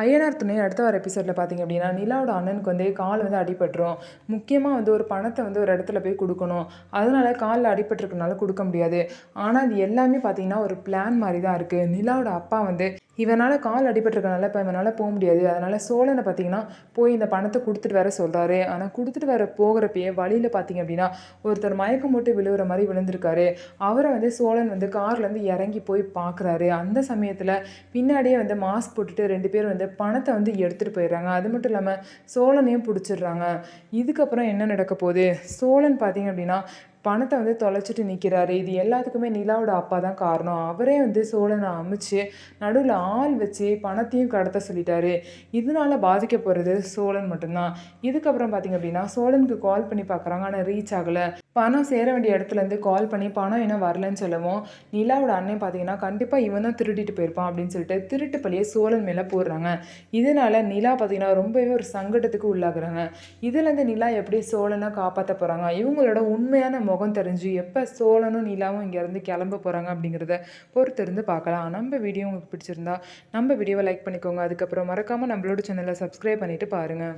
ஐயனார் துணை அடுத்த வர எபிசோடில் பார்த்தீங்க அப்படின்னா நிலாவோட அண்ணனுக்கு வந்து கால் வந்து அடிபட்டுரும். முக்கியமாக வந்து ஒரு பணத்தை வந்து ஒரு இடத்துல போய் கொடுக்கணும். அதனால காலில் அடிபட்டிருக்கனால கொடுக்க முடியாது. ஆனால் அது எல்லாமே பார்த்தீங்கன்னா ஒரு பிளான் மாதிரி தான் இருக்குது. நிலாவோட அப்பா வந்து இவனால் கால் அடிபட்டிருக்கனால இப்போ இவனால் போக முடியாது. அதனால் சோழனை பார்த்தீங்கன்னா போய் இந்த பணத்தை கொடுத்துட்டு வர சொல்கிறாரு. ஆனால் கொடுத்துட்டு வர போகிறப்பயே வழியில் பார்த்தீங்க அப்படின்னா ஒருத்தர் மயக்கம் போட்டு விழுகிற மாதிரி விழுந்திருக்காரு. அவரை வந்து சோழன் வந்து கார்லேருந்து இறங்கி போய் பார்க்குறாரு. அந்த சமயத்தில் பின்னாடியே வந்து மாஸ்க் போட்டுட்டு 2 பேர் வந்து பணத்தை வந்து எடுத்துகிட்டு போயிடுறாங்க. அது மட்டும் இல்லாமல் சோழனையும் பிடிச்சிடுறாங்க. இதுக்கப்புறம் என்ன நடக்க போகுது? சோழன் பார்த்தீங்க அப்படின்னா பணத்தை வந்து தொலைச்சிட்டு நிற்கிறாரு. இது எல்லாத்துக்குமே நிலாவோட அப்பா தான் காரணம். அவரே வந்து சோழனை அமைச்சு நடுவில் ஆள் வச்சு பணத்தையும் கடத்த சொல்லிட்டாரு. இதனால பாதிக்க போகிறது சோழன் மட்டும்தான். இதுக்கப்புறம் பார்த்தீங்க அப்படின்னா சோழனுக்கு கால் பண்ணி பார்க்குறாங்க. ஆனால் ரீச் ஆகலை. பணம் சேர வேண்டிய இடத்துலேருந்து கால் பண்ணி பணம் என்ன வரலன்னு சொல்லவும் நிலாவோட அண்ணன் பார்த்தீங்கன்னா கண்டிப்பாக இவன் தான் திருடிட்டு போயிருப்பான் அப்படின்னு சொல்லிட்டு திருட்டு பழியை சோழன் மேலே போடுறாங்க. இதனால நிலா பார்த்தீங்கன்னா ரொம்பவே ஒரு சங்கடத்துக்கு உள்ளாகுறாங்க. இதுலேருந்து நிலா எப்படி சோழனை காப்பாற்ற போகிறாங்க, இவங்களோட உண்மையான முகம் தெரிஞ்சு எப்போ சோழனும் நிலாவும் இங்கேருந்து கிளம்ப போகிறாங்க அப்படிங்கிறத பொறுத்திருந்து பார்க்கலாம். நம்ம வீடியோ உங்களுக்கு பிடிச்சிருந்தா நம்ம வீடியோவை லைக் பண்ணிக்கோங்க. அதுக்கப்புறம் மறக்காமல் நம்மளோட சேனலை சப்ஸ்கிரைப் பண்ணிவிட்டு பாருங்கள்.